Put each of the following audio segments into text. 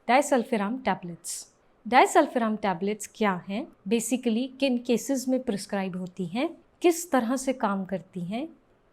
Disulfiram tablets. Disulfiram tablets क्या हैं, basically किन केसेस में प्रिस्क्राइब होती हैं, किस तरह से काम करती हैं,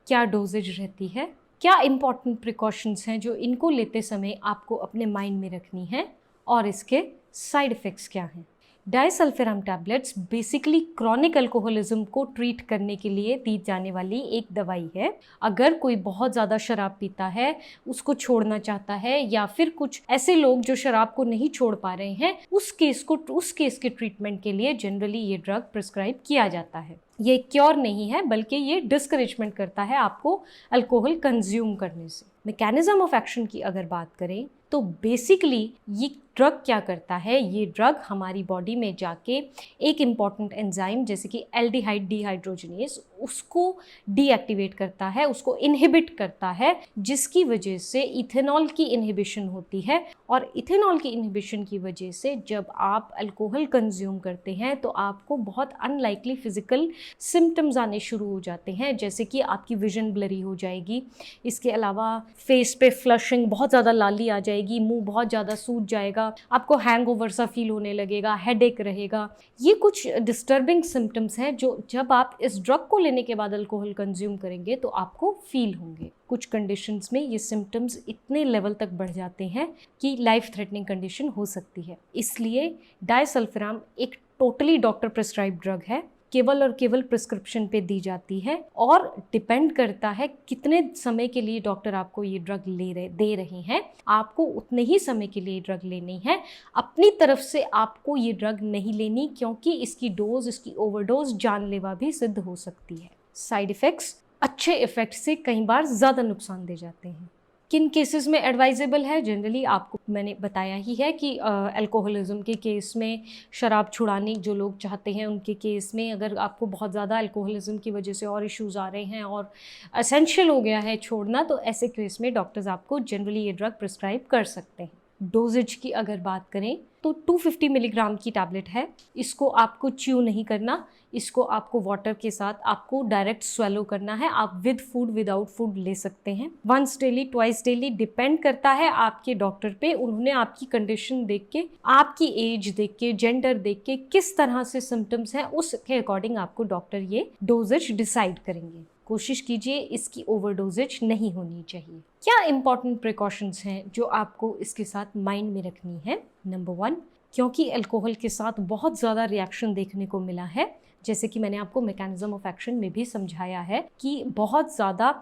क्या डोजेज रहती है, क्या इंपॉर्टेंट प्रिकॉशंस हैं जो इनको लेते समय आपको अपने माइंड में रखनी है, और इसके साइड इफ़ेक्ट्स क्या हैं। Disulfiram tablets basically chronic alcoholism को ट्रीट करने के लिए दी जाने वाली एक दवाई है। अगर कोई बहुत ज़्यादा शराब पीता है, उसको छोड़ना चाहता है, या फिर कुछ ऐसे लोग जो शराब को नहीं छोड़ पा रहे हैं, उस केस के ट्रीटमेंट के लिए जनरली ये ड्रग प्रिस्क्राइब किया जाता है। ये क्योर नहीं है, बल्कि ये डिस्करेजमेंट करता है आपको अल्कोहल कंज्यूम करने से। मैकेनिज्म ऑफ एक्शन की अगर बात करें तो बेसिकली ये ड्रग क्या करता है, ये ड्रग हमारी बॉडी में जाके एक इम्पॉर्टेंट एंजाइम जैसे कि एल्डिहाइड डिहाइड्रोजनेज उसको डीएक्टिवेट करता है, उसको इनहिबिट करता है, जिसकी वजह से इथेनॉल की इनहिबिशन होती है। और इथेनॉल की इनहिबिशन की वजह से जब आप अल्कोहल कंज्यूम करते हैं तो आपको बहुत अनलाइकली फिजिकल सिम्टम्स आने शुरू हो जाते हैं, जैसे कि आपकी विजन ब्लरी हो जाएगी, इसके अलावा फेस पे फ्लशिंग, बहुत ज़्यादा लाली आ जाएगी, मुंह बहुत ज़्यादा सूज जाएगा, आपको हैंगओवर सा फील होने लगेगा, हेडेक रहेगा। ये कुछ डिस्टर्बिंग सिम्टम्स हैं जो जब आप इस ड्रग को लेने के बाद अल्कोहल कंज्यूम करेंगे तो आपको फील होंगे। कुछ कंडीशंस में ये सिम्टम्स इतने लेवल तक बढ़ जाते हैं कि लाइफ थ्रेटनिंग कंडीशन हो सकती है। इसलिए डायसल्फिराम एक टोटली डॉक्टर प्रिस्क्राइब ड्रग है, केवल और केवल प्रिस्क्रिप्शन पे दी जाती है, और डिपेंड करता है कितने समय के लिए डॉक्टर आपको ये ड्रग दे रहे हैं, आपको उतने ही समय के लिए ड्रग लेनी है। अपनी तरफ से आपको ये ड्रग नहीं लेनी, क्योंकि इसकी डोज, इसकी ओवरडोज जानलेवा भी सिद्ध हो सकती है। साइड इफ़ेक्ट्स अच्छे इफ़ेक्ट से कई बार ज़्यादा नुकसान दे जाते हैं। किन केसेस में एडवाइजेबल है, जनरली आपको मैंने बताया ही है कि अल्कोहलिज्म के केस में, शराब छुड़ाने जो लोग चाहते हैं उनके केस में, अगर आपको बहुत ज़्यादा अल्कोहलिज्म की वजह से और इश्यूज़ आ रहे हैं और एसेंशियल हो गया है छोड़ना, तो ऐसे केस में डॉक्टर्स आपको जनरली ये ड्रग प्रिस्क्राइब कर सकते हैं। डोजेज की अगर बात करें तो 250 मिलीग्राम की टैबलेट है। इसको आपको च्यू नहीं करना, इसको आपको वाटर के साथ आपको डायरेक्ट स्वेलो करना है। आप विद फूड, विदाउट फूड ले सकते हैं। Once daily, twice daily, depend करता है आपके डॉक्टर पे। उन्होंने आपकी कंडीशन देख के, आपकी एज देख के, जेंडर देख के, किस तरह से सिम्टम्स हैं, उसके अकॉर्डिंग आपको डॉक्टर ये डोजेज डिसाइड करेंगे। कोशिश कीजिए इसकी ओवरडोजेज नहीं होनी चाहिए। क्या इंपॉर्टेंट प्रिकॉशंस हैं जो आपको इसके साथ माइंड में रखनी है? नंबर 1, क्योंकि अल्कोहल के साथ बहुत ज़्यादा रिएक्शन देखने को मिला है, जैसे कि मैंने आपको मैकेनिज्म ऑफ एक्शन में भी समझाया है कि बहुत ज़्यादा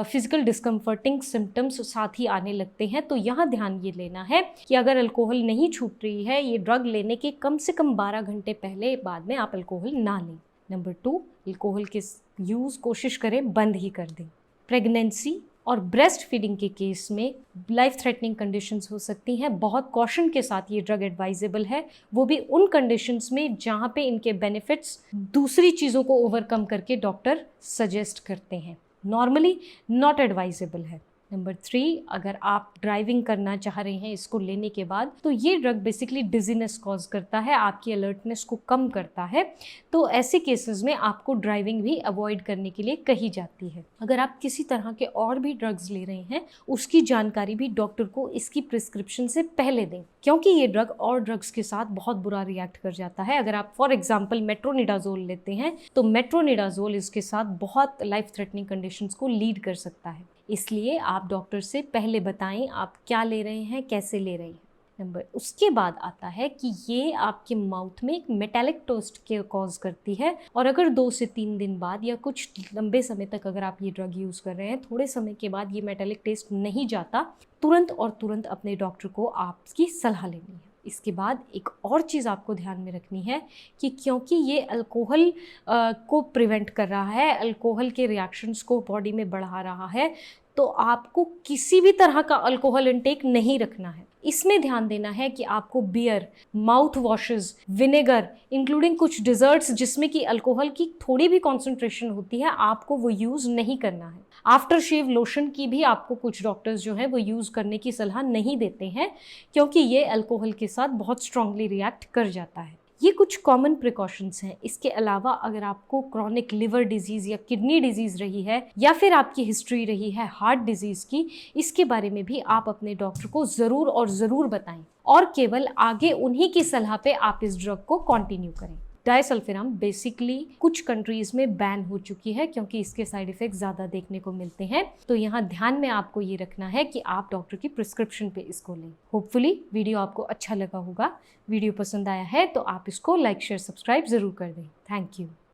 फिजिकल डिस्कम्फर्टिंग सिम्टम्स साथ ही आने लगते हैं। तो यहाँ ध्यान ये लेना है कि अगर अल्कोहल नहीं छूट रही है, ये ड्रग लेने के कम से कम 12 घंटे पहले बाद में आप अल्कोहल ना लें। नंबर 2, अल्कोहल के यूज़ कोशिश करें बंद ही कर दें। प्रेगनेंसी और ब्रेस्ट फीडिंग के केस में लाइफ थ्रेटनिंग कंडीशंस हो सकती हैं। बहुत कॉशन के साथ ये ड्रग एडवाइजेबल है, वो भी उन कंडीशंस में जहाँ पे इनके बेनिफिट्स दूसरी चीज़ों को ओवरकम करके डॉक्टर सजेस्ट करते हैं। नॉर्मली नॉट एडवाइजेबल है। नंबर 3, अगर आप ड्राइविंग करना चाह रहे हैं इसको लेने के बाद, तो ये ड्रग बेसिकली डिजीनेस कॉज करता है, आपकी अलर्टनेस को कम करता है। तो ऐसे केसेस में आपको ड्राइविंग भी अवॉइड करने के लिए कही जाती है। अगर आप किसी तरह के और भी ड्रग्स ले रहे हैं, उसकी जानकारी भी डॉक्टर को इसकी प्रिस्क्रिप्शन से पहले दें, क्योंकि ये ड्रग और ड्रग्स के साथ बहुत बुरा रिएक्ट कर जाता है। अगर आप फॉर एग्जाम्पल मेट्रोनिडाजोल लेते हैं, तो मेट्रोनिडाजोल इसके साथ बहुत लाइफ थ्रेटनिंग कंडीशंस को लीड कर सकता है। इसलिए आप डॉक्टर से पहले बताएं आप क्या ले रहे हैं, कैसे ले रहे हैं। उसके बाद आता है कि ये आपके माउथ में एक मेटालिक टेस्ट के कॉज करती है, और अगर 2 से 3 दिन बाद या कुछ लंबे समय तक अगर आप ये ड्रग यूज़ कर रहे हैं, थोड़े समय के बाद ये मेटालिक टेस्ट नहीं जाता, तुरंत अपने डॉक्टर को आपकी सलाह लेनी है। इसके बाद एक और चीज़ आपको ध्यान में रखनी है कि क्योंकि ये अल्कोहल को प्रिवेंट कर रहा है, अल्कोहल के रिएक्शंस को बॉडी में बढ़ा रहा है, तो आपको किसी भी तरह का अल्कोहल इंटेक नहीं रखना है। इसमें ध्यान देना है कि आपको beer, mouth washes, vinegar, including कुछ डिजर्ट्स जिसमें कि अल्कोहल की थोड़ी भी कॉन्सेंट्रेशन होती है, आपको वो यूज़ नहीं करना है। आफ्टर शेव लोशन की भी आपको कुछ डॉक्टर्स जो है वो यूज़ करने की सलाह नहीं देते हैं, क्योंकि ये अल्कोहल के साथ बहुत स्ट्रांगली रिएक्ट कर जाता है। ये कुछ कॉमन प्रिकॉशंस हैं। इसके अलावा अगर आपको क्रॉनिक लिवर डिजीज़ या किडनी डिजीज़ रही है या फिर आपकी हिस्ट्री रही है हार्ट डिजीज़ की, इसके बारे में भी आप अपने डॉक्टर को ज़रूर और ज़रूर बताएं और केवल आगे उन्हीं की सलाह पे आप इस ड्रग को कंटिन्यू करें। डायसल्फिराम बेसिकली कुछ कंट्रीज में बैन हो चुकी है क्योंकि इसके साइड इफ़ेक्ट ज़्यादा देखने को मिलते हैं। तो यहाँ ध्यान में आपको ये रखना है कि आप डॉक्टर की प्रिस्क्रिप्शन पे इसको लें। होपफुली वीडियो आपको अच्छा लगा होगा। वीडियो पसंद आया है तो आप इसको लाइक शेयर सब्सक्राइब ज़रूर कर दें। Thank you.